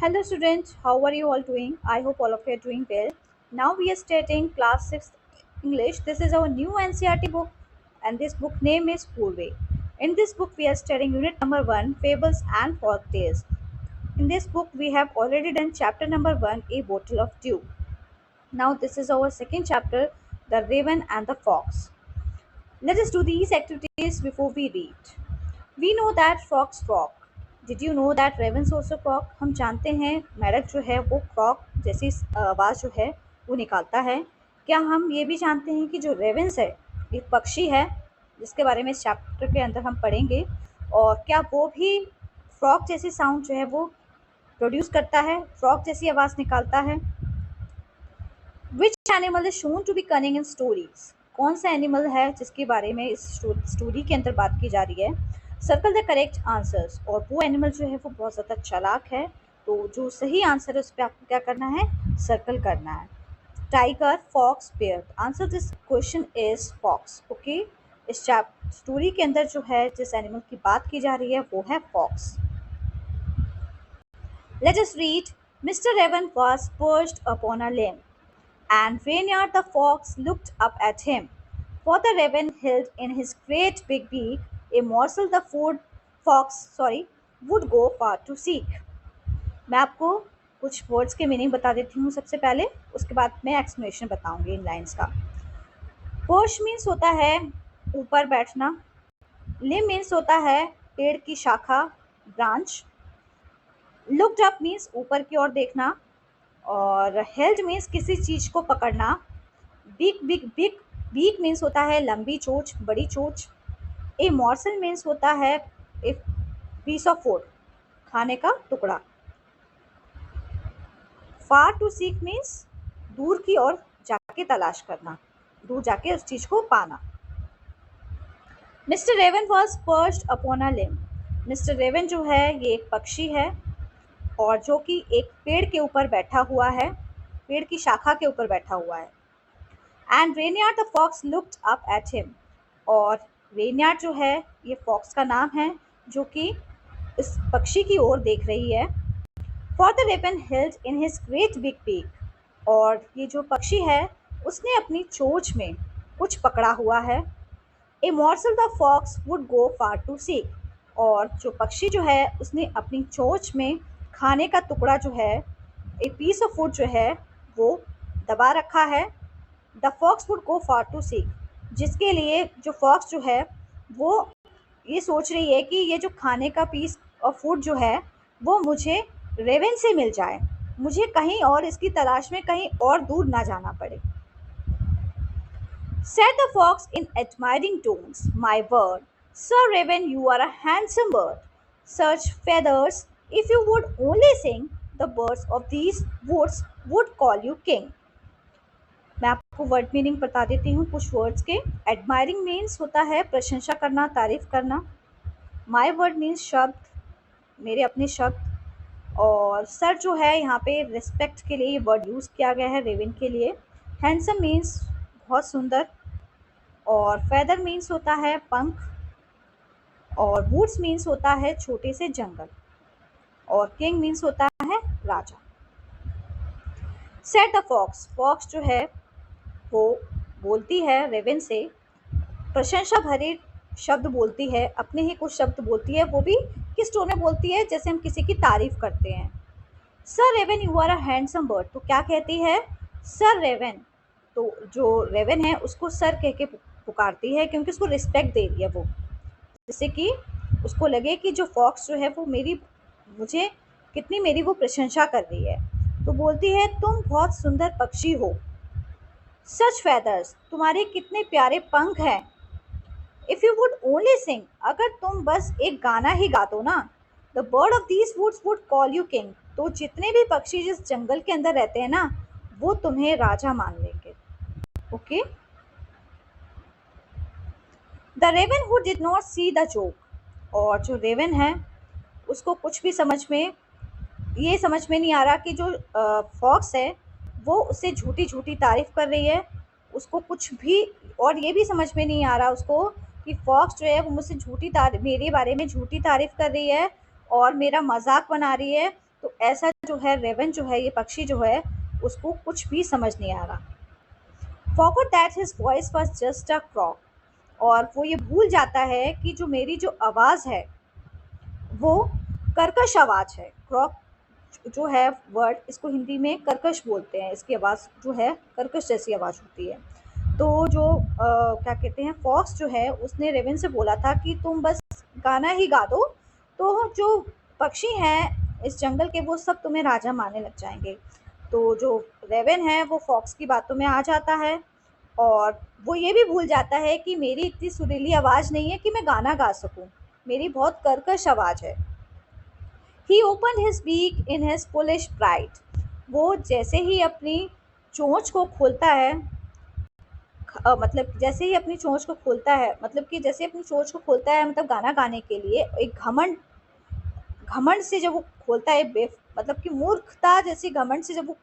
Hello students, how are you all doing? I hope all of you are doing well. Now we are studying class 6 English. This is our new NCERT book and this book name is Purve. In this book we are studying unit number 1, Fables and Folk Tales. In this book we have already done chapter number 1, A Bottle of Dew. Now this is our second chapter, The Raven and the Fox. Let us do these activities before we read. We know that frogs frog. Did you know that ravens also frog? हम जानते हैं मेढक जो है वो frog जैसी आवाज़ जो है वो निकालता है। क्या हम ये भी जानते हैं कि जो रेवेंस है एक पक्षी है जिसके बारे में इस चैप्टर के अंदर हम पढ़ेंगे, और क्या वो भी फ्रॉग जैसी साउंड जो है वो प्रोड्यूस करता है, फ्रॉग जैसी आवाज़ निकालता है? Which animal is shown to be cunning in stories? कौन सा एनिमल है जिसके बारे में इस स्टोरी के अंदर बात की जा रही है? Circle the correct answers. और वो एनिमल जो है वो बहुत ज़्यादा चालाक है, तो जो सही आंसर है उस पर आपको क्या करना है? सर्कल करना है। Tiger, fox, bear. Answer this question is fox. Okay, इस स्टोरी के अंदर जो है जिस एनिमल की बात की जा रही है वो है fox. Let us read. Mister Raven was perched upon a limb, and Reynard the fox looked up at him. For the raven held in his great big beak a morsel the would go far to seek. मैं आपको कुछ words के meaning बता देती हूँ सबसे पहले, उसके बाद मैं एक्सप्लेनेशन बताऊंगी इन लाइंस का। पर्च मीन्स होता है ऊपर बैठना, लिम मीन्स होता है पेड़ की शाखा, ब्रांच, लुक्ड अप मीन्स ऊपर की ओर देखना, और हेल्ड मीन्स किसी चीज़ को पकड़ना, big big big beak means होता है लंबी चोंच, बड़ी चोंच, ए मॉर्सल मीन्स होता है ए पीस ऑफ फूड, खाने का टुकड़ा, फार टू सीक मीन्स दूर की ओर जाके तलाश करना, दूर जाके उस चीज को पाना। Mister raven was perched upon a limb. Mister raven जो है ये एक पक्षी है और जो कि एक पेड़ के ऊपर बैठा हुआ है, पेड़ की शाखा के ऊपर बैठा हुआ है। And Reynard the fox looked up at him. और रेनियार्ड जो है ये फॉक्स का नाम है जो कि इस पक्षी की ओर देख रही है। For the raven held in his great big beak. और ये जो पक्षी है उसने अपनी चोंच में कुछ पकड़ा हुआ है। A morsel the fox would go far to seek. और जो पक्षी जो है उसने अपनी चोंच में खाने का टुकड़ा जो है, ए पीस ऑफ फूड जो है वो दबा रखा है। The fox would go far to seek, जिसके लिए जो फॉक्स जो है वो ये सोच रही है कि ये जो खाने का पीस ऑफ फूड जो है वो मुझे रेवन से मिल जाए, मुझे कहीं और इसकी तलाश में कहीं और दूर ना जाना पड़े। Said the fox in admiring tones, "My word, Sir Raven, you are a handsome bird. Such feathers, if you would only sing, the birds of these woods would call you king." मैं आपको word meaning बता देती हूँ कुछ words के। Admiring means होता है प्रशंसा करना, तारीफ करना। माई वर्ड मीन्स शब्द, मेरे अपने शब्द। और सर जो है यहाँ पे रिस्पेक्ट के लिए ये वर्ड यूज़ किया गया है रेवन के लिए। हैंडसम मीन्स बहुत सुंदर, और फेदर मीन्स होता है पंख, और वुड्स मीन्स होता है छोटे से जंगल, और किंग मीन्स होता है राजा। सेड द फॉक्स, फॉक्स जो है वो बोलती है रेवन से, प्रशंसा भरे शब्द बोलती है, अपने ही कुछ शब्द बोलती है, वो भी किस टोन में बोलती है? जैसे हम किसी की तारीफ करते हैं। Sir Raven, you are a handsome bird. तो क्या कहती है? Sir Raven. तो जो रेवन है उसको सर कह के पुकारती है क्योंकि उसको रिस्पेक्ट दे रही है वो, जिससे कि उसको लगे कि जो फॉक्स जो है वो मुझे कितनी मेरी वो प्रशंसा कर रही है। तो बोलती है, तुम बहुत सुंदर पक्षी हो। सच फेदर्स, तुम्हारे कितने प्यारे पंख हैं। If you would only sing, अगर तुम बस एक गाना ही गा दो ना, the bird of these woods would call you king. तो जितने भी पक्षी जिस जंगल के अंदर रहते हैं ना वो तुम्हें राजा मान लेंगे। Okay. The raven who did not see the joke. और जो रेवन है उसको कुछ भी समझ में नहीं आ रहा कि जो फॉक्स है वो उससे झूठी झूठी तारीफ कर रही है, उसको कुछ भी, और ये भी समझ में नहीं आ रहा उसको कि फॉक्स जो है वो मुझसे मेरे बारे में झूठी तारीफ कर रही है और मेरा मजाक बना रही है। तो ऐसा जो है रेवन जो है, ये पक्षी जो है, उसको कुछ भी समझ नहीं आ रहा। Forgot that his voice was just a croak, और वो ये भूल जाता है कि जो मेरी जो आवाज़ है वो कर्कश आवाज़ है। क्रॉक जो है वर्ड, इसको हिंदी में कर्कश बोलते हैं, इसकी आवाज़ जो है कर्कश जैसी आवाज़ होती है। तो जो क्या कहते हैं, फॉक्स जो है उसने रेवन से बोला था कि तुम बस गाना ही गा दो, तो जो पक्षी हैं इस जंगल के वो सब तुम्हें राजा मानने लग जाएंगे। तो जो रेवन है वो फॉक्स की बातों में आ जाता है, और वो ये भी भूल जाता है कि मेरी इतनी सुरीली आवाज़ नहीं है कि मैं गाना गा सकूं, मेरी बहुत कर्कश आवाज़ है। He opened his beak in his foolish pride. वो जैसे ही अपनी चोंच को खोलता है, मतलब जैसे ही अपनी चोंच को खोलता है, मतलब कि जैसे अपनी चोंच को खोलता है, मतलब गाना गाने के लिए, एक घमंड घमंड से जब वो खोलता है, मतलब कि मूर्खता जैसी घमंड से जब वो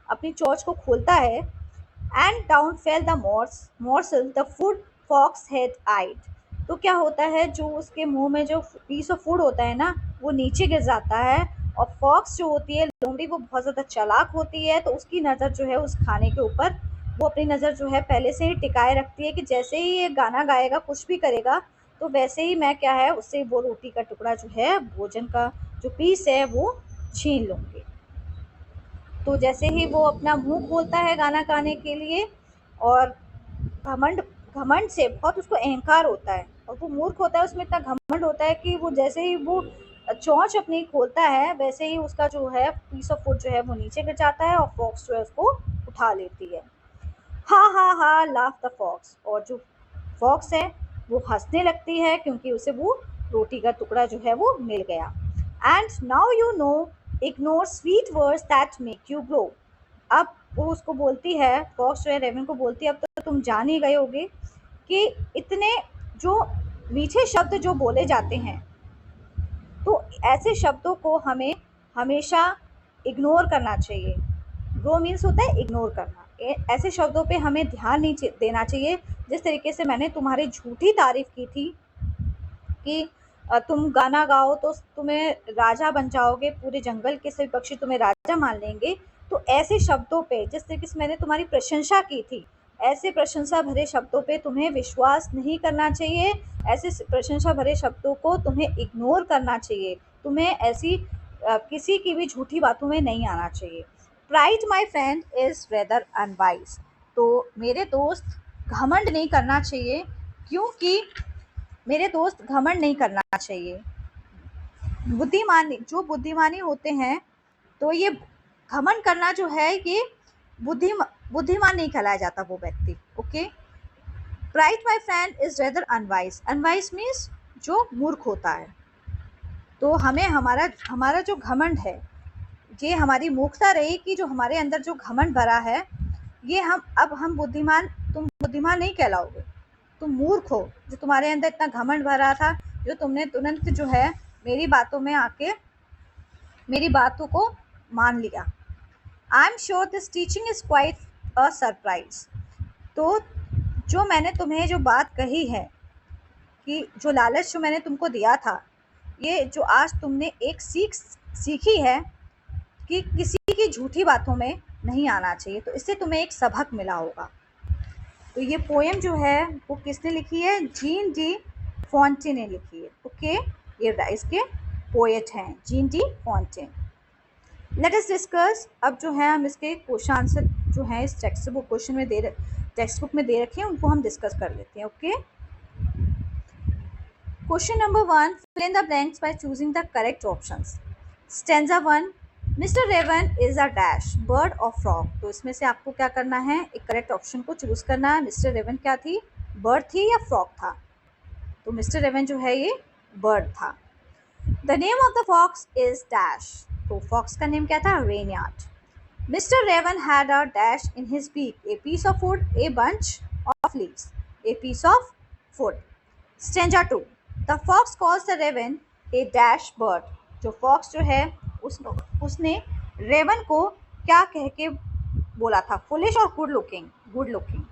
अपनी चोंच को खोलता है, and down fell the morsel the food fox had eyed. तो क्या होता है, जो उसके मुंह में जो पीस ऑफ फूड होता है ना, वो नीचे गिर जाता है। और फॉक्स जो होती है लोमड़ी, वो बहुत ज़्यादा चालाक होती है, तो उसकी नज़र जो है उस खाने के ऊपर, वो अपनी नज़र जो है पहले से ही टिकाए रखती है कि जैसे ही ये गाना गाएगा, कुछ भी करेगा, तो वैसे ही मैं क्या है उससे वो रोटी का टुकड़ा जो है, भोजन का जो पीस है, वो छीन लूँगी। तो जैसे ही वो अपना मुंह खोलता है गाना गाने के लिए, और घमंड घमंड से बहुत उसको अहंकार होता है, और वो मूर्ख होता है, उसमें इतना घमंड होता है कि वो जैसे ही वो चोंच अपनी खोलता है, वैसे ही उसका जो है पीस ऑफ फूड जो है वो नीचे गिर जाता है, और फॉक्स जो है उसको उठा लेती है। हा हा हा लाफ द फॉक्स, और जो फॉक्स है वो हंसने लगती है, क्योंकि उसे वो रोटी का टुकड़ा जो है वो मिल गया। And now you know, ignore sweet words that make you grow. अब वो उसको बोलती है, फॉक्स जो है रेवन को बोलती है, अब तो तुम जान ही गए होगे कि इतने जो मीठे शब्द जो बोले जाते हैं, तो ऐसे शब्दों को हमें हमेशा इग्नोर करना चाहिए। ग्रो मीन्स होता है इग्नोर करना। ऐसे शब्दों पे हमें ध्यान नहीं देना चाहिए। जिस तरीके से मैंने तुम्हारी झूठी तारीफ की थी कि तुम गाना गाओ तो तुम्हें राजा बन जाओगे, पूरे जंगल के सभी पक्षी तुम्हें राजा मान लेंगे, तो ऐसे शब्दों पे, जिस तरीके से मैंने तुम्हारी प्रशंसा की थी, ऐसे प्रशंसा भरे शब्दों पे तुम्हें विश्वास नहीं करना चाहिए। ऐसे प्रशंसा भरे शब्दों को तुम्हें इग्नोर करना चाहिए। तुम्हें ऐसी किसी की भी झूठी बातों में नहीं आना चाहिए। Pride my friend is rather unwise. तो मेरे दोस्त, घमंड नहीं करना चाहिए, क्योंकि मेरे दोस्त घमंड नहीं करना चाहिए। जो बुद्धिमानी होते हैं, तो ये घमंड करना जो है, ये बुद्धिमान नहीं कहलाया जाता वो व्यक्ति। Okay, pride my friend is rather unwise. Unwise means जो मूर्ख होता है। तो हमें हमारा हमारा जो घमंड है, ये हमारी मूर्खता रही कि जो हमारे अंदर जो घमंड भरा है, ये हम बुद्धिमान, तुम बुद्धिमान नहीं कहलाओगे, तुम मूर्ख हो। जो तुम्हारे अंदर इतना घमंड भरा था, जो तुमने तुरंत जो है मेरी बातों में आके मेरी बातों को मान लिया। I am sure this teaching is quite a surprise. तो जो मैंने तुम्हें जो बात कही है, कि जो लालच जो मैंने तुमको दिया था, ये जो आज तुमने एक सीखी है कि किसी की झूठी बातों में नहीं आना चाहिए, तो इससे तुम्हें एक सबक मिला होगा। तो ये पोएम जो है वो किसने लिखी है? जीन डी फॉन्टे ने लिखी है। ओके, ये इसके पोएट हैं Jean de Fontaine. Let us discuss. अब जो है हम इसके क्वेश्चन आंसर जो है इस टेक्स्ट बुक में दे रखे हैं, उनको हम डिस्कस कर लेते हैं। Okay, question number 1, fill in the blanks by choosing the correct options. Stanza 1, Mr. Raven is a dash bird or frog. तो इसमें से आपको क्या करना है? एक करेक्ट ऑप्शन को चूज करना है। मिस्टर रेवन क्या थी? बर्ड थी या फ्रॉग था? तो मिस्टर रेवन जो है ये बर्ड था। The name of the fox is dash. तो फॉक्स का नेम क्या था? Reynard. Mister raven had a dash in his beak, a piece of food, a bunch of leaves, a piece of food. Stanza 2, the fox calls the raven a dash bird. जो fox जो है उसने Raven को क्या कह के बोला था? फुलिश और good looking.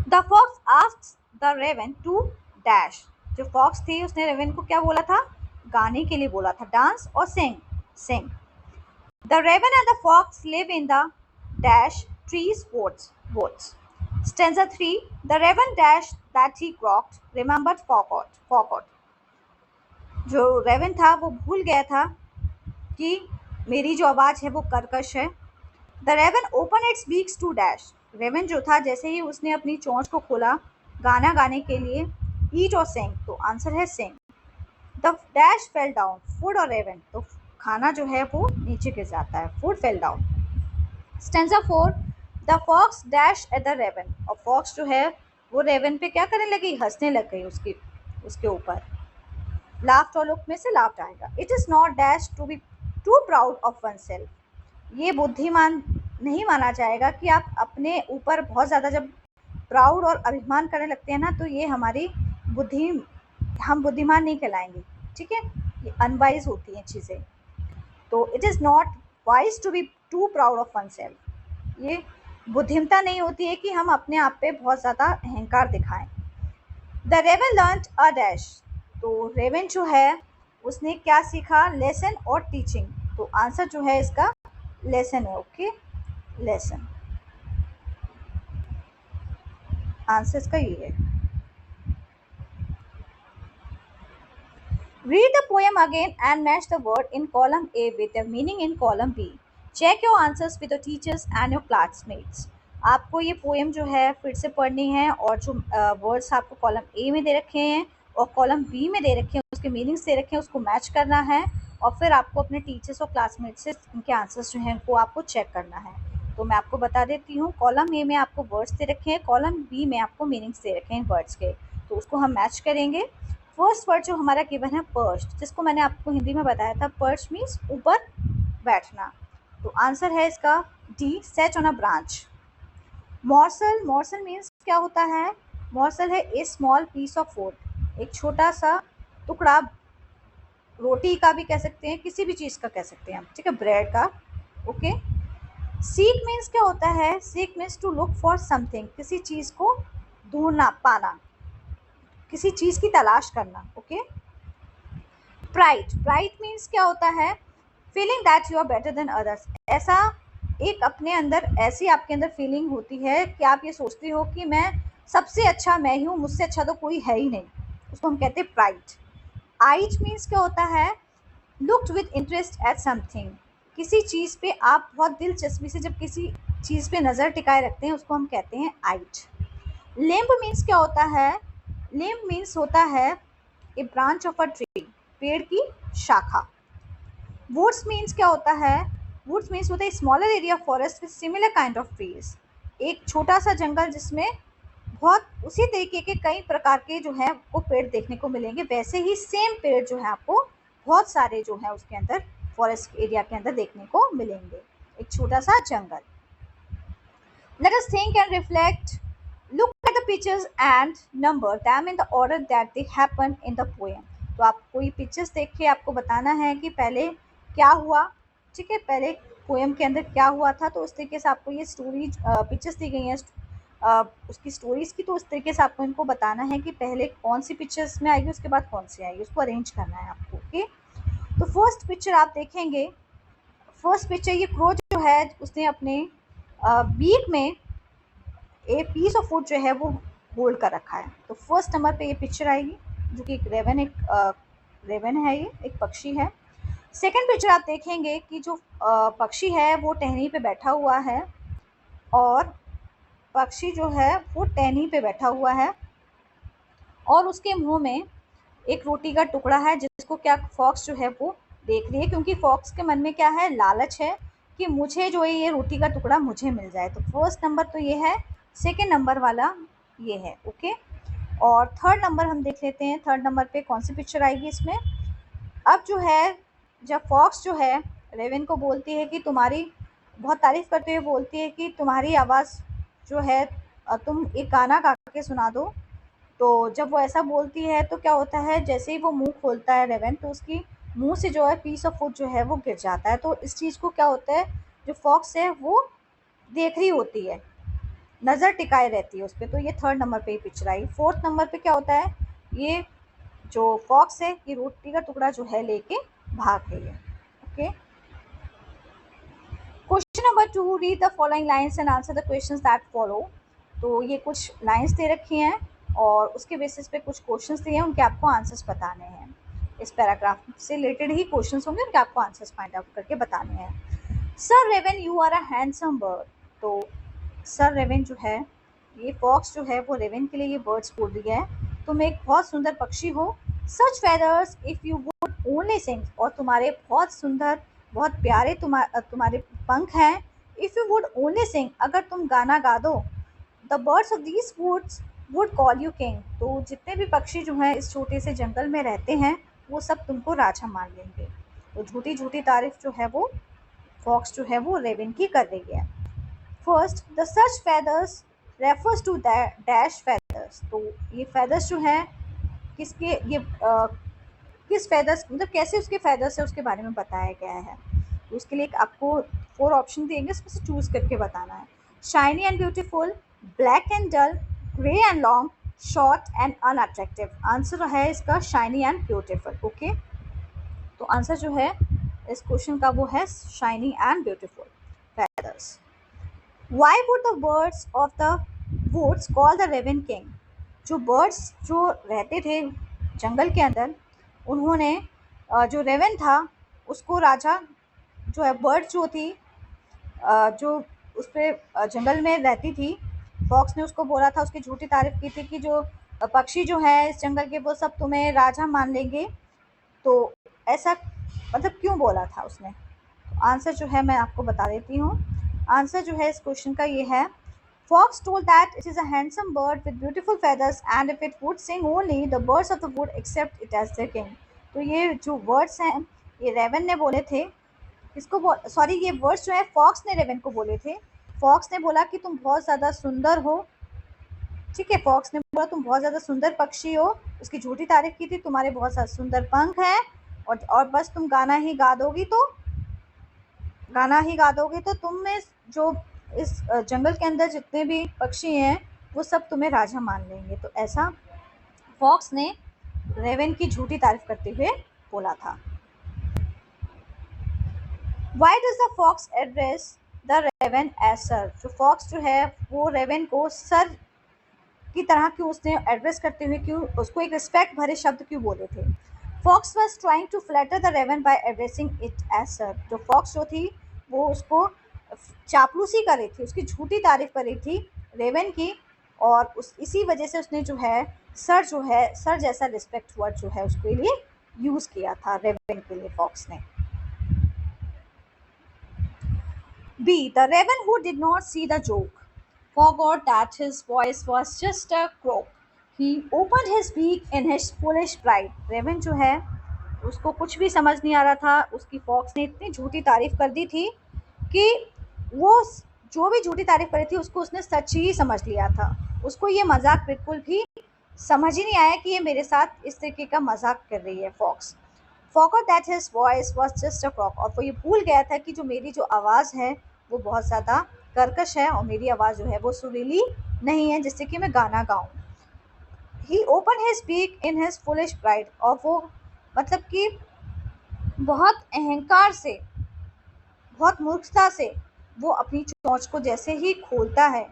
The fox asks the raven to dash. जो फॉक्स थी उसने रेवन को क्या बोला था? गाने के लिए बोला था, डांस और सिंग। sing. The raven and the fox live in the dash trees woods. Stanza 3. The raven dash that he croaked remembered forgot. जो रेवन था वो भूल गया था कि मेरी जो आवाज़ है वो कर्कश है. The raven open its beaks to dash. Raven जो था जैसे ही उसने अपनी चोंच को खोला गाना गाने के लिए, ईट और सिंग, तो आंसर है sing. The dash fell down, food और रेवन, तो खाना जो है वो नीचे गिर जाता है, food fell down. Stanza 4. The fox dash at the raven, और फॉक्स जो है वो रेवन पे क्या करने लगी, हंसने लग गई उसके ऊपर. लाफ्ट और लुक में से लाफ्ट आएगा. It is not dash to be too proud of oneself. ये बुद्धिमान नहीं माना जाएगा कि आप अपने ऊपर बहुत ज़्यादा जब प्राउड और अभिमान करने लगते हैं ना, तो ये हम बुद्धिमान नहीं कहलाएंगे. ठीक है, ये अनवाइज होती हैं चीज़ें. तो it is not wise to be too proud of oneself. ये बुद्धिमता नहीं होती है कि हम अपने आप पे बहुत ज़्यादा अहंकार दिखाएं. The raven learned a dash, तो रेवन जो है उसने क्या सीखा, लेसन और टीचिंग. तो आंसर जो है इसका लेसन है. ओके, लेसन आंसर इसका ये है. Read the poem again and match the word in column A with the meaning in column B. Check your answers with the teachers and your classmates. आपको ये poem जो है फिर से पढ़नी है, और जो वर्ड्स आपको कॉलम ए में दे रखे हैं और कॉलम बी में दे रखे हैं, उसके मीनिंग्स दे रखे हैं, उसको मैच करना है. और फिर आपको अपने टीचर्स और क्लासमेट्स से इनके आंसर्स जो हैं उनको आपको चेक करना है. तो मैं आपको बता देती हूँ, कॉलम ए में आपको वर्ड्स दे रखे हैं, कॉलम बी में आपको मीनिंग्स दे रखे हैं वर्ड्स के. तो उसको हम मैच करेंगे. फर्स्ट वर्ड जो हमारा गिवन है पर्च्ड, जिसको मैंने आपको हिंदी में बताया था, पर्च मीन्स ऊपर बैठना. तो आंसर है इसका D, set on a branch. Morsel, morsel means क्या होता है, मॉर्सल है ए स्मॉल पीस ऑफ फूड, एक छोटा सा टुकड़ा, रोटी का भी कह सकते हैं, किसी भी चीज़ का कह सकते हैं हम. ठीक है, ब्रेड का. ओके. सीक मीन्स क्या होता है, seek means to look for something, किसी चीज़ को ढूंढना, पाना, किसी चीज़ की तलाश करना. ओके. प्राइड, प्राइड मीन्स क्या होता है, feeling that you are better than others. ऐसा एक अपने अंदर, ऐसी आपके अंदर फीलिंग होती है कि आप ये सोचते हो कि मैं सबसे अच्छा मैं ही हूँ, मुझसे अच्छा तो कोई है ही नहीं. उसको हम कहते हैं प्राइड. आइज मीन्स क्या होता है, looked with interest eight something, किसी चीज़ पे आप बहुत दिलचस्पी से जब किसी चीज़ पे नज़र टिकाए रखते हैं, उसको हम कहते हैं आइज. लिम्ब मीन्स क्या होता है, लिम्ब मीन्स होता है ए ब्रांच ऑफ अ ट्री, पेड़ की शाखा. वुड्स मीन्स क्या होता है, वुड्स मीन्स होता है smaller area forest with similar kind of trees, एक छोटा सा जंगल जिसमें बहुत उसी तरीके के कई प्रकार के जो है वो पेड़ देखने को मिलेंगे. वैसे ही सेम पेड़ जो है आपको बहुत सारे जो है उसके अंदर फॉरेस्ट एरिया के अंदर देखने को मिलेंगे, एक छोटा सा जंगल. Let us think and reflect. Look at the pictures and number them in the order that they happen in the poem. तो आपको ये पिक्चर्स देख के आपको बताना है कि पहले क्या हुआ. ठीक है, पहले पोएम के अंदर क्या हुआ था, तो उस तरीके से आपको ये स्टोरी पिक्चर्स दी गई हैं उसकी स्टोरीज़ की, तो उस तरीके से आपको इनको बताना है कि पहले कौन सी पिक्चर्स में आएगी, उसके बाद कौन सी आएगी, उसको अरेंज करना है आपको. ओके. तो फर्स्ट पिक्चर आप देखेंगे, फर्स्ट पिक्चर ये क्रो जो है उसने अपने बीक में ए पीस ऑफ फूड जो है वो होल्ड कर रखा है. तो फर्स्ट नंबर पे ये पिक्चर आएगी, जो कि एक रेवन है, ये एक पक्षी है. सेकंड पिक्चर आप देखेंगे कि जो पक्षी है वो टहनी पे बैठा हुआ है, और पक्षी जो है वो टहनी पे बैठा हुआ है, और उसके मुंह में एक रोटी का टुकड़ा है, जिसको क्या फॉक्स जो है वो देख रही है, क्योंकि फॉक्स के मन में क्या है, लालच है कि मुझे जो है ये रोटी का टुकड़ा मुझे मिल जाए. तो फर्स्ट नंबर तो ये है, सेकेंड नंबर वाला ये है. ओके. और थर्ड नंबर हम देख लेते हैं, थर्ड नंबर पे कौन सी पिक्चर आएगी इसमें. अब जो है, जब फॉक्स जो है रेवन को बोलती है कि तुम्हारी, बहुत तारीफ़ करते हुए बोलती है कि तुम्हारी आवाज़ जो है तुम एक गाना गा के सुना दो. तो जब वो ऐसा बोलती है तो क्या होता है, जैसे ही वो मुंह खोलता है रेवन, तो उसकी मुंह से जो है पीस ऑफ फूड जो है वो गिर जाता है. तो इस चीज़ को क्या होता है, जो फॉक्स है वो देख रही होती है, नज़र टिकाए रहती है उस पर. तो ये थर्ड नंबर पे ही पिक्चर आई. फोर्थ नंबर पे क्या होता है, ये जो फॉक्स है ये रोटी का टुकड़ा जो है लेके भाग गई है. Okay. Question number 2, read the following lines and answer the questions that follow. तो ये कुछ लाइन्स दे रखी हैं और उसके बेसिस पे कुछ क्वेश्चंस दिए हैं, उनके आपको आंसर्स बताने हैं। इस पैराग्राफ से रिलेटेड ही क्वेश्चंस होंगे, उनके आपको आंसर्स फाइंड आउट करके बताने हैं। Sir Raven you are a handsome bird. तो सर रेवन जो है, ये फॉक्स जो है वो रेवन के लिए ये वर्ड्स बोल रही है, तुम एक बहुत सुंदर पक्षी हो। Such feathers if you would only sing, और तुम्हारे बहुत सुंदर, बहुत प्यारे तुम्हारे पंख हैं। If you would only sing, अगर तुम गाना गा दो। The birds of these woods would call you king, तो जितने भी पक्षी जो हैं इस छोटे से जंगल में रहते हैं वो सब तुमको राजा मान लेंगे। तो झूठी झूठी तारीफ जो है वो फॉक्स जो है वो रेवन की कर रही है। First, the such feathers refers to dash feathers. तो ये फेदर्स जो है किसके, ये किस फेदर्स, मतलब कैसे उसके फेदर्स है उसके बारे में बताया गया है। तो उसके लिए आपको 4 ऑप्शन देंगे, उसमें से चूज करके बताना है। Shiny and beautiful, black and dull, grey and long, short and unattractive. Answer है इसका शाइनी एंड ब्यूटीफुल। ओके, तो आंसर जो है इस क्वेश्चन का वो है shiny and beautiful feathers. Why would the birds of the woods call the raven king? जो बर्ड्स जो रहते थे जंगल के अंदर, उन्होंने जो रेवन था उसको राजा, जो है बर्ड जो थी जो उस पर जंगल में रहती थी, फॉक्स ने उसको बोला था, उसकी झूठी तारीफ की थी कि जो पक्षी जो है इस जंगल के वो सब तुम्हें राजा मान लेंगे। तो ऐसा मतलब क्यों बोला था उसने? आंसर जो है मैं आपको बता देती हूँ। आंसर जो है इस क्वेश्चन का ये है, Fox told that it is a handsome bird with beautiful feathers and if it would sing only, the birds of the wood accept it as their king. तो ये जो वर्ड्स हैं ये रेवन ने बोले थे, किसको सॉरी, ये वर्ड्स जो है फॉक्स ने रेवन को बोले थे। फॉक्स ने बोला कि तुम बहुत ज़्यादा सुंदर हो, ठीक है, फॉक्स ने बोला तुम बहुत ज़्यादा सुंदर पक्षी हो, उसकी झूठी तारीफ की थी, तुम्हारे बहुत सारे सुंदर पंख हैं और बस तुम गाना ही गा दोगी तो तुम में जो इस जंगल के अंदर जितने भी पक्षी हैं वो सब तुम्हें राजा मान लेंगे। तो ऐसा फॉक्स ने रेवन की झूठी तारीफ करते हुए बोला था। Why does the fox address the raven as sir? जो फॉक्स जो है वो रेवन को सर की तरह क्यों उसने एड्रेस करते हुए क्यों उसको एक रिस्पेक्ट भरे शब्द क्यों बोले थे? Fox was trying to flatter the raven by addressing it as sir. जो फॉक्स जो थी वो उसको चापलूसी कर रही थी, उसकी झूठी तारीफ कर रही थी रेवन की, और इसी वजह से उसने जो है सर जैसा रिस्पेक्ट वर्ड जो है उसके लिए यूज़ किया था रेवन के लिए फॉक्स ने। B. The raven who did not see the joke forgot that his voice was just a croak. He opened his beak in his foolish pride. Raven जो है उसको कुछ भी समझ नहीं आ रहा था, उसकी फॉक्स ने इतनी झूठी तारीफ कर दी थी कि वो जो भी झूठी तारीफ करी थी उसको उसने सच ही समझ लिया था। उसको ये मजाक बिल्कुल भी समझ ही नहीं आया कि ये मेरे साथ इस तरीके का मजाक कर रही है fox. Forgot that his voice was just a croak, और वो ये भूल गया था कि जो मेरी जो आवाज़ है वो बहुत ज़्यादा कर्कश है और मेरी आवाज़ जो है वो सुरीली नहीं है जिससे कि मैं गाना गाऊँ। He opened his beak in his foolish pride, और वो मतलब कि बहुत अहंकार से, बहुत मूर्खता से वो अपनी चोंच को जैसे ही खोलता है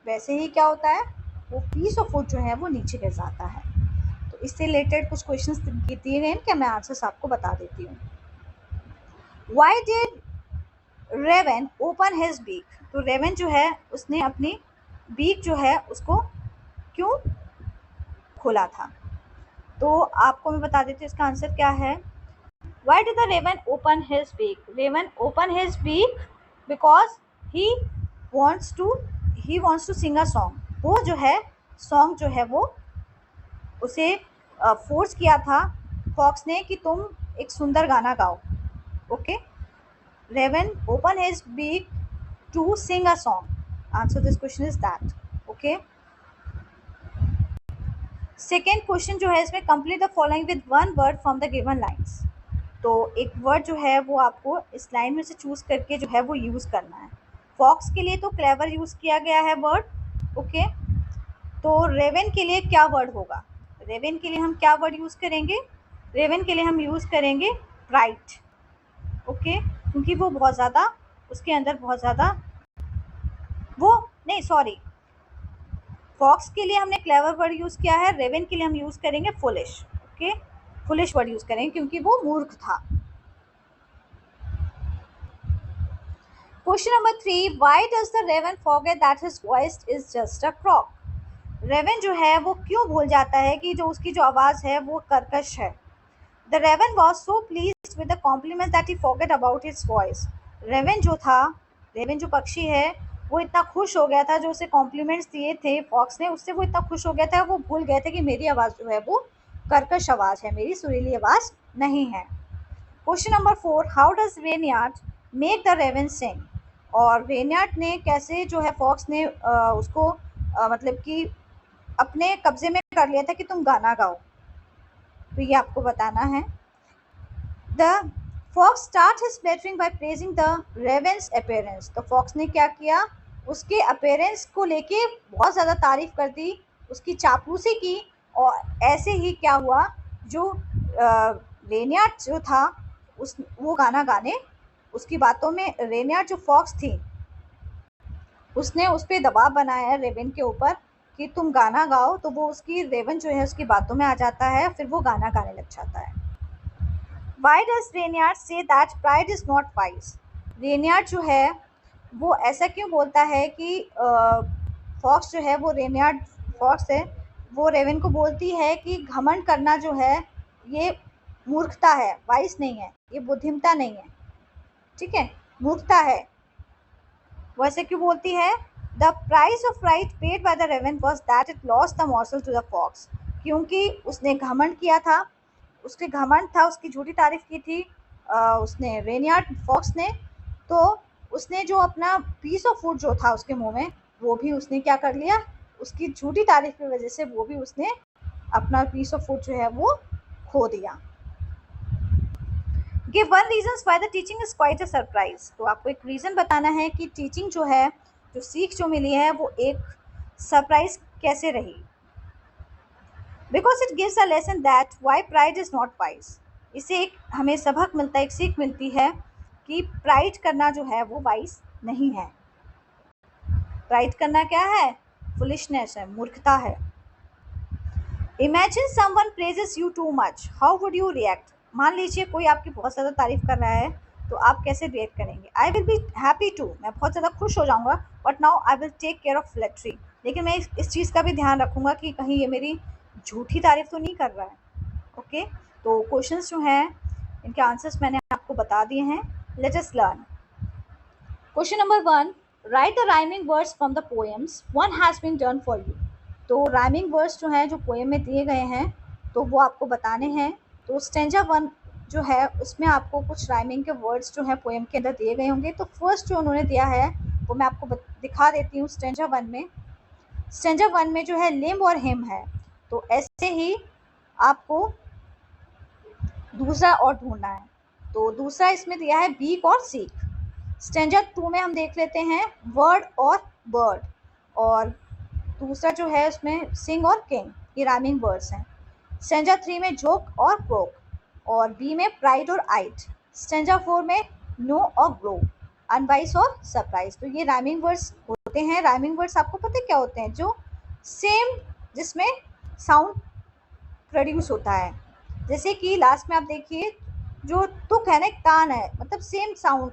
वैसे ही क्या होता है, वो पीस ऑफ फूड जो है वो नीचे गिर जाता है। तो इससे रिलेटेड कुछ क्वेश्चंस दिए गए हैं कि मैं आंसर्स आपको बता देती हूँ। Why did raven open his beak? तो रेवन जो है उसने अपनी बीक जो है उसको क्यों खोला था? तो आपको मैं बता देती हूँ इसका आंसर क्या है। Why did the raven open his beak? Raven open his beak because he wants to sing a song. वो जो है सॉन्ग जो है वो उसे फोर्स किया था फॉक्स ने कि तुम एक सुंदर गाना गाओ। Okay, raven open his beak to sing a song. Answer this question is that. Okay. Second question जो है इसमें complete the following with one word from the given lines. तो एक वर्ड जो है वो आपको इस लाइन में से चूज करके जो है वो यूज करना है। फॉक्स के लिए तो क्लेवर यूज किया गया है वर्ड। ओके, तो रेवन के लिए क्या वर्ड होगा? रेवन के लिए हम क्या वर्ड यूज करेंगे? रेवन के लिए हम यूज करेंगे ब्राइट। ओके, क्योंकि वो बहुत ज़्यादा उसके अंदर बहुत ज़्यादा वो नहीं, सॉरी, फॉक्स के लिए हमने क्लेवर वर्ड यूज़ किया है, रेवन के लिए हम यूज़ करेंगे foolish. Okay, foolish word use करेंगे क्योंकि वो मूर्ख था। Question number 3, why does the raven forget that his voice is just a croak? Raven जो है वो क्यों भूल जाता है कि जो उसकी जो आवाज़ है वो कर्कश है? The raven was so pleased with the compliment that he forget about his voice. Raven जो था, रेवन जो पक्षी है, वो इतना खुश हो गया था, जो उसे कॉम्प्लीमेंट्स दिए थे फॉक्स ने, उससे वो इतना खुश हो गया था, वो भूल गए थे कि मेरी आवाज़ जो है वो कर्कश आवाज़ है, मेरी सुरीली आवाज़ नहीं है। Question number 4, how does Reynard make the raven sing? और रेनयार्ड ने कैसे जो है फॉक्स ने उसको मतलब कि अपने कब्जे में कर लिया था कि तुम गाना गाओ, तो ये आपको बताना है। The fox start his flattering by praising the raven's appearance. तो फॉक्स ने क्या किया, उसके अपीयरेंस को लेके बहुत ज़्यादा तारीफ कर दी, उसकी चापलूसी की, और ऐसे ही क्या हुआ, जो रेनयार्ड जो था उस वो गाना गाने, उसकी बातों में रेनयार्ड जो फॉक्स थी उसने उस पर दबाव बनाया है रेवन के ऊपर कि तुम गाना गाओ, तो वो उसकी रेवन जो है उसकी बातों में आ जाता है, फिर वो गाना गाने लग जाता है। Why does Reynard say that pride is not wise? Reynard जो है वो ऐसा क्यों बोलता है कि फॉक्स जो है वो रेनयार्ड फॉक्स है, वो रेवन को बोलती है कि घमंड करना जो है ये मूर्खता है, वाइस नहीं है, ये बुद्धिमता नहीं है, ठीक है, मूर्खता है। वो ऐसे क्यों बोलती है? The price of pride paid by the raven was that it lost the morsel to the fox. क्योंकि उसने घमंड किया था, उसके घमंड था, उसकी झूठी तारीफ की थी उसने रेनयार्ड फॉक्स ने, तो उसने जो अपना पीस ऑफ फूड जो था उसके मुंह में, वो भी उसने क्या कर लिया, उसकी झूठी तारीफ की वजह से वो भी उसने अपना पीस ऑफ फूड जो है वो खो दिया। Give one reason why the teaching is quite a surprise. तो आपको एक रीज़न बताना है कि टीचिंग जो है, जो सीख जो मिली है, वो एक सरप्राइज कैसे रही। Because it gives a lesson that why pride is not wise. इससे एक हमें सबक मिलता है, एक सीख मिलती है कि प्राइड करना जो है वो वाइज नहीं है। प्राइड करना क्या है? फुलिशनेस है, मूर्खता है। Imagine someone praises you too much, how would you react? मान लीजिए कोई आपकी बहुत ज़्यादा तारीफ कर रहा है, तो आप कैसे रिएक्ट करेंगे? I will be happy to, मैं बहुत ज़्यादा खुश हो जाऊंगा, but now I will take care of flattery. लेकिन मैं इस चीज़ का भी ध्यान रखूंगा कि कहीं ये मेरी झूठी तारीफ तो नहीं कर रहा है। ओके, तो क्वेश्चंस जो हैं इनके आंसर्स मैंने आपको बता दिए हैं। Let us learn. Question number 1, write the rhyming words from the poems, one has been done for you. तो राइमिंग वर्ड्स जो हैं, जो पोएम में दिए गए हैं, तो वो आपको बताने हैं। तो स्टेंजा 1 जो है उसमें आपको कुछ राइमिंग के वर्ड्स जो है पोएम के अंदर दिए गए होंगे। तो फर्स्ट जो उन्होंने दिया है वो मैं आपको दिखा देती हूँ। स्टेंजा 1 में, स्टेंजा 1 में जो है लिम्ब और हिम है, तो ऐसे ही आपको दूसरा और ढूंढना है। तो दूसरा इसमें दिया है बीक और सीक। स्टेंजा 2 में हम देख लेते हैं वर्ड और बर्ड, और दूसरा जो है उसमें सिंग और किंग, ये राइमिंग वर्ड्स हैं। स्टेंजा 3 में जोक और क्रोक, और बी में प्राइड और आइट। स्टेंजा 4 में नो और ग्रो, अनवाइस और सरप्राइज। तो ये राइमिंग वर्ड्स होते हैं। राइमिंग वर्ड्स आपको पता है क्या होते हैं? जो सेम, जिसमें साउंड प्रोड्यूस होता है। जैसे कि लास्ट में आप देखिए, जो तुक है ना, एक तान है, मतलब सेम साउंड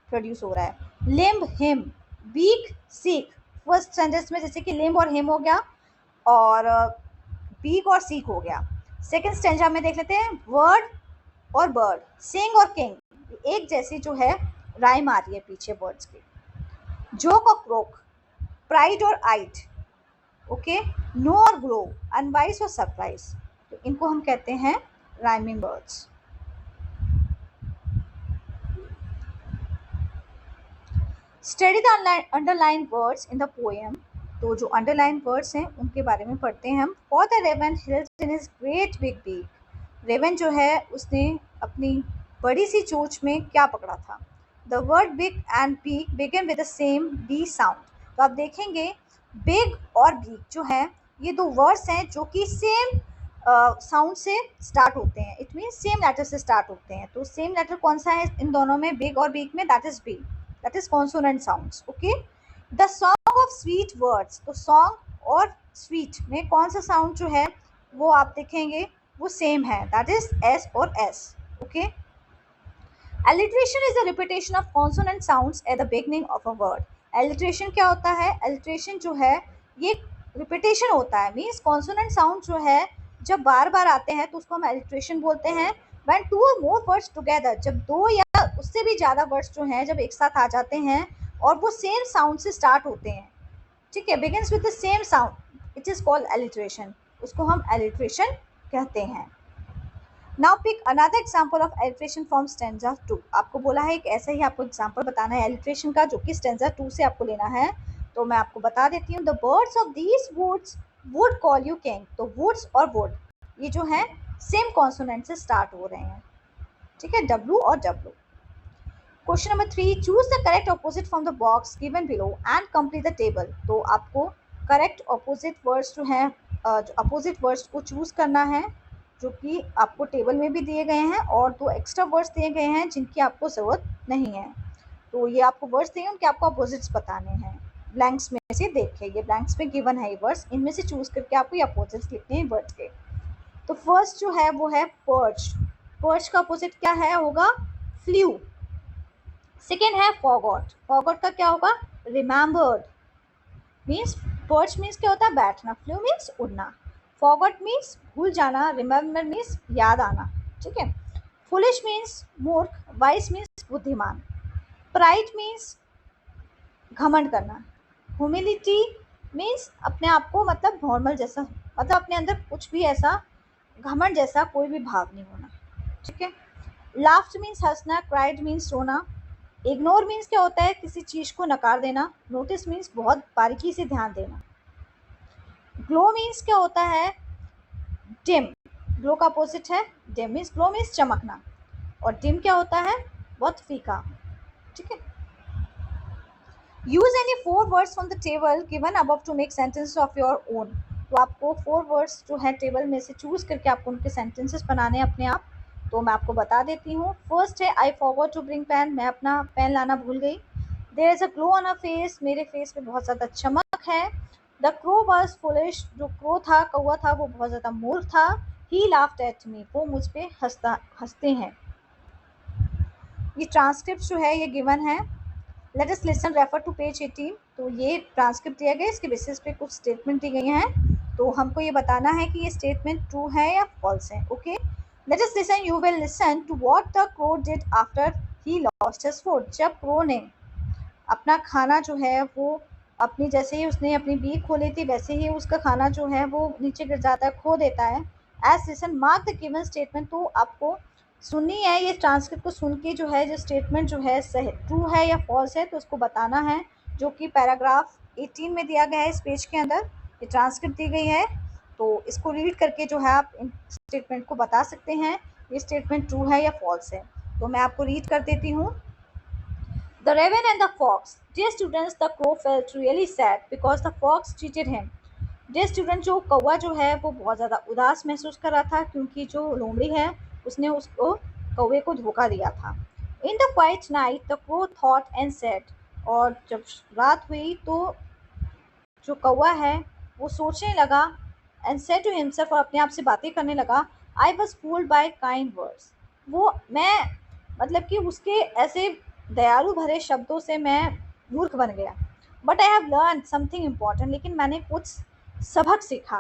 प्रोड्यूस हो रहा है। Limb, him, beak, seek. First sentence में जैसे कि लिम्ब और हिम हो गया, और बीक और सीक हो गया। सेकंड स्टेंजा में देख लेते हैं वर्ड और बर्ड, सिंग और किंग, एक जैसी जो है राइम आ रही है पीछे वर्ड्स की। जोक और क्रोक, प्राइड और आइट, ओके, नो और ग्लो, अनवाइस और सरप्राइज। तो इनको हम कहते हैं rhyming words. Study the underline words in the poem. तो जो अंडरलाइन वर्ड्स हैं उनके बारे में पढ़ते हैं हम। For the raven hills in his great big beak. Raven जो है उसने अपनी बड़ी सी चोंच में क्या पकड़ा था? The word big and beak begin with the same B sound. तो आप देखेंगे बिग और बीक जो है, ये दो वर्ड्स हैं जो कि सेम साउंड से स्टार्ट होते हैं, इट मीन्स सेम लेटर से स्टार्ट होते हैं। तो सेम लेटर कौन सा है इन दोनों में, बिग और बीग में? That is B, that is consonant sounds. Okay, the song of sweet words, तो सॉन्ग और स्वीट में कौन सा साउंड जो है वो आप देखेंगे वो सेम है, दैट इज एस और S. Okay, alliteration is the repetition of consonant sounds at the beginning of a word। alliteration क्या होता है? alliteration जो है ये repetition होता है, मीन्स consonant sound जो है जब बार बार आते हैं तो उसको हम alliteration बोलते हैं। when two or more words together, जब दो या उससे भी ज़्यादा वर्ड्स जो हैं जब एक साथ आ जाते हैं और वो सेम साउंड से स्टार्ट होते हैं, ठीक है, begins with the same sound, it is called alliteration, उसको हम alliteration कहते हैं। Now pick another example of alliteration from stanza 2। आपको बोला है एक ऐसा ही आपको एग्जाम्पल बताना है एलिट्रेशन का जो कि स्टेंजा 2 से आपको लेना है। तो मैं आपको बता देती हूँ, the birds of these woods would call you king. तो वुड्स और वुड ये जो है सेम कॉन्सोनेंट से स्टार्ट हो रहे हैं, ठीक है, डब्ल्यू और W. Question number 3, choose the correct opposite from the box given below and complete the table. तो आपको करेक्ट ऑपोजिट वर्ड्स जो है अपोजिट वर्ड्स को चूज करना है जो कि आपको टेबल में भी दिए गए हैं और दो एक्स्ट्रा वर्ड्स दिए गए हैं जिनकी आपको ज़रूरत नहीं है। तो ये आपको वर्ड्स दिए हैं उनके आपको अपोजिट्स बताने हैं। ब्लैंक्स में से देखिए, ये ब्लैंक्स में गिवन है ये वर्ड्स, इनमें से चूज करके आपको ये अपोजिट्स लिखने हैं वर्ड्स के। तो फर्स्ट जो है वो है पर्च। पर्च का अपोजिट क्या है? होगा फ्लू। सेकेंड है फॉरगॉट। फॉरगॉट का क्या होगा? रिमेंबर्ड। मीन्स पर्च मीन्स क्या होता है? बैठना। फ्लू मीन्स उड़ना। फॉरगॉट मीन्स भूल जाना। रिमेंबर मीन्स याद आना, ठीक है। फुलिश मीन्स मूर्ख। वाइस मीन्स बुद्धिमान। प्राइड मीन्स घमंड करना। ह्यूमिलिटी मीन्स अपने आप को मतलब नॉर्मल जैसा, मतलब अपने अंदर कुछ भी ऐसा घमंड जैसा कोई भी भाव नहीं होना, ठीक है। लाफ्ट मीन्स हंसना। क्राइड मीन्स रोना। इग्नोर मीन्स क्या होता है? किसी चीज को नकार देना। नोटिस मीन्स बहुत बारीकी से ध्यान देना। ग्लो मीन्स क्या होता है? डिम। ग्लो का अपोजिट है डिम। मीन्स ग्लो मीन्स चमकना और डिम क्या होता है? बहुत फीका, ठीक है। Use any 4 words from the table given above to make sentences of your own. तो आपको 4 वर्ड्स जो है टेबल में से चूज करके आपको उनके सेंटेंसेस बनाने हैं अपने आप। तो मैं आपको बता देती हूँ। फर्स्ट है I forgot to bring pen. मैं अपना पेन लाना भूल गई। There is a glow on a face. मेरे फेस पे बहुत ज़्यादा चमक है। The crow was foolish. जो क्रो था, कौवा था, वो बहुत ज़्यादा मूर्ख था। He laughed at me. वो मुझ पे हंसते हैं। ये ट्रांसक्रिप्ट जो है ये गिवन है। Let us listen, refer to page 18। तो ये ट्रांसक्रिप्ट दिया गया, इसके बेसिस पे कुछ स्टेटमेंट दी गई हैं। तो हमको ये बताना है कि ये स्टेटमेंट ट्रू है या फॉल्स है। Okay, let us listen. You will listen to what the crow did after he lost his food. जब क्रो ने अपना खाना जो है वो अपनी, जैसे ही उसने अपनी बीक खोली थी वैसे ही उसका खाना जो है वो नीचे गिर जाता है, खो देता है। As listen mark the given statement. तो आपको सुननी है ये ट्रांसक्रिप्ट को, सुन के जो है जो स्टेटमेंट जो है सही ट्रू है या फॉल्स है तो उसको बताना है, जो कि पैराग्राफ 18 में दिया गया है इस पेज के अंदर। ये ट्रांसक्रिप्ट दी गई है तो इसको रीड करके जो है आप इन स्टेटमेंट को बता सकते हैं ये स्टेटमेंट ट्रू है या फॉल्स है। तो मैं आपको रीड कर देती हूँ। The raven and the fox. Dear students, the crow felt really sad because the fox cheated him. Dear student, जो कौवा जो है वो बहुत ज़्यादा उदास महसूस कर रहा था क्योंकि जो लोमड़ी है उसने उसको कौवे को धोखा दिया था। In the quiet night, the crow thought and said. और जब रात हुई तो जो कौवा है वो सोचने लगा and said to himself, और अपने आप से बातें करने लगा, I was fooled by kind words. वो मैं मतलब कि उसके ऐसे दयालु भरे शब्दों से मैं मूर्ख बन गया। But I have learn something important. लेकिन मैंने कुछ सबक सीखा।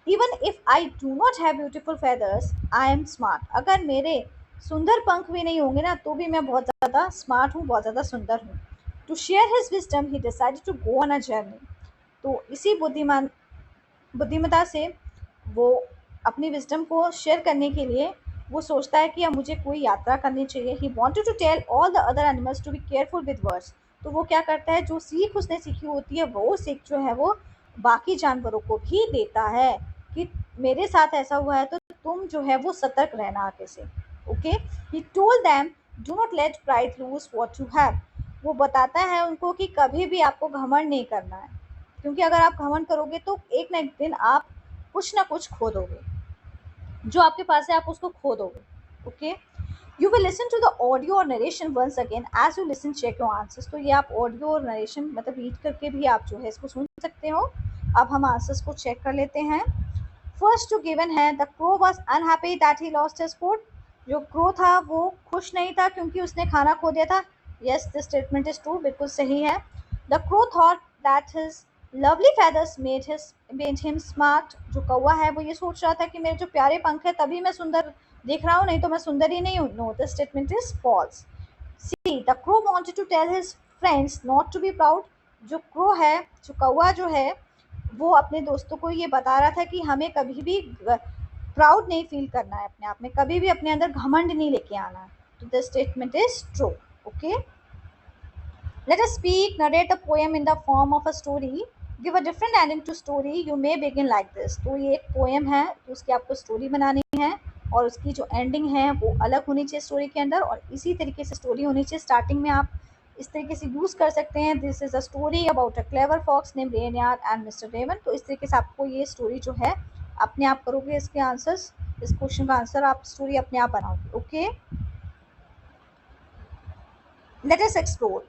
Even if I do not have beautiful feathers I am smart. अगर मेरे सुंदर पंख भी नहीं होंगे ना तो भी मैं बहुत ज़्यादा स्मार्ट हूँ, बहुत ज़्यादा सुंदर हूँ। To share his wisdom he decided to go on a journey. तो इसी बुद्धिमत्ता से वो अपनी विजडम को शेयर करने के लिए वो सोचता है कि अब मुझे कोई यात्रा करनी चाहिए। He wanted to tell all the other animals to be careful with words. तो वो क्या करता है, जो सीख उसने सीखी होती है वो सीख जो है वो बाकी जानवरों को भी देता है कि मेरे साथ ऐसा हुआ है तो तुम जो है वो सतर्क रहना आगे से। Okay, he told them do not let pride lose what you have. वो बताता है उनको कि कभी भी आपको घमंड नहीं करना है, क्योंकि अगर आप घमंड करोगे तो एक ना एक दिन आप कुछ ना कुछ खो दोगे, जो आपके पास है आप उसको खो दोगे। Okay, you will listen to the audio और narration once again as you listen check your answers. तो ये आप ऑडियो और नरेशन मतलब रीड करके भी आप जो है इसको सुन सकते हो। अब हम आंसर्स को चेक कर लेते हैं। फर्स्ट जो गिवन है, the crow was unhappy that he lost his food. जो क्रो था वो खुश नहीं था क्योंकि उसने खाना खो दिया था। Yes, this statement is true, बिल्कुल सही है। The crow thought that his lovely feathers made him smart. जो कौवा है वो ये सोच रहा था कि मेरे जो प्यारे पंख है तभी मैं सुंदर दिख रहा हूँ, नहीं तो मैं सुंदर ही नहीं हूँ। No, this statement is false. See, the crow wanted to tell his friends not to be proud. जो क्रो है, जो कौवा जो है, वो अपने दोस्तों को ये बता रहा था कि हमें कभी भी प्राउड नहीं फील करना है अपने आप में, कभी भी अपने अंदर घमंड नहीं लेके आना है। तो the statement is true. Okay, let us speak, narrate the poem in the form of a story. Give a different ending to story. You may begin like this. तो ये एक पोएम है, तो उसकी आपको स्टोरी बनानी है और उसकी जो एंडिंग है वो अलग होनी चाहिए स्टोरी के अंदर, और इसी तरीके से स्टोरी होनी चाहिए। स्टार्टिंग में आप इस तरीके से यूज़ कर सकते हैं, this is a story about a clever fox name Reynard and mister raven. तो इस तरीके से आपको ये स्टोरी जो है अपने आप करोगे, इसके आंसर्स, इस क्वेश्चन का आंसर आप स्टोरी अपने आप बनाओगे। Okay, let us explore.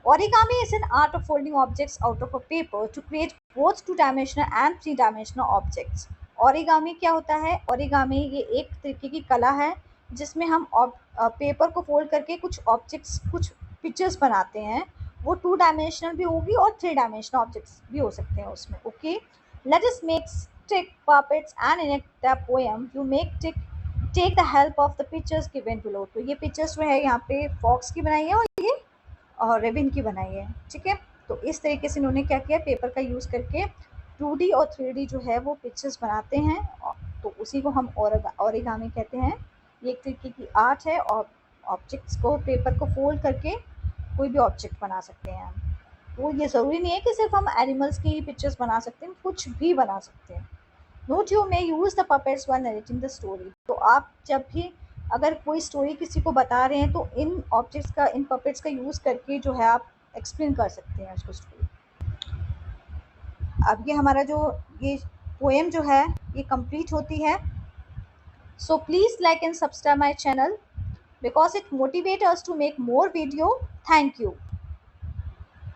Origami is an art of folding objects out of a paper to create both two-dimensional and three-dimensional objects. Origami क्या होता है? Origami ये एक तरीके की कला है जिसमें हम पेपर को फोल्ड करके कुछ ऑब्जेक्ट्स, कुछ पिक्चर्स बनाते हैं। वो टू डायमेंशनल भी होगी और थ्री डायमेंशनल ऑब्जेक्ट्स भी हो सकते हैं उसमें। Okay, let us make stick puppets and enact the poem. You make take the help of the pictures given below. तो ये पिक्चर्स जो है यहाँ पे फॉक्स की बनाई है और ये रेविन की बनाई है। ठीक है, तो इस तरीके से इन्होंने क्या किया, पेपर का यूज़ करके 2D और 3D जो है वो पिक्चर्स बनाते हैं, तो उसी को हम ओरिगामी कहते हैं। ये एक तरीके की आर्ट है, और ऑब्जेक्ट्स को, पेपर को फोल्ड करके कोई भी ऑब्जेक्ट बना सकते हैं हम। वो ये ज़रूरी नहीं है कि सिर्फ हम एनिमल्स की पिक्चर्स बना सकते हैं, कुछ भी बना सकते हैं। Note, you may use the puppets while narrating the story. तो आप जब भी अगर कोई स्टोरी किसी को बता रहे हैं तो इन ऑब्जेक्ट्स का, इन पपेट्स का यूज़ करके जो है आप एक्सप्लेन कर सकते हैं उसको स्टोरी। अब ये हमारा जो ये पोएम जो है ये कंप्लीट होती है। So please like and subscribe my channel because it motivate us to make more video. Thank you.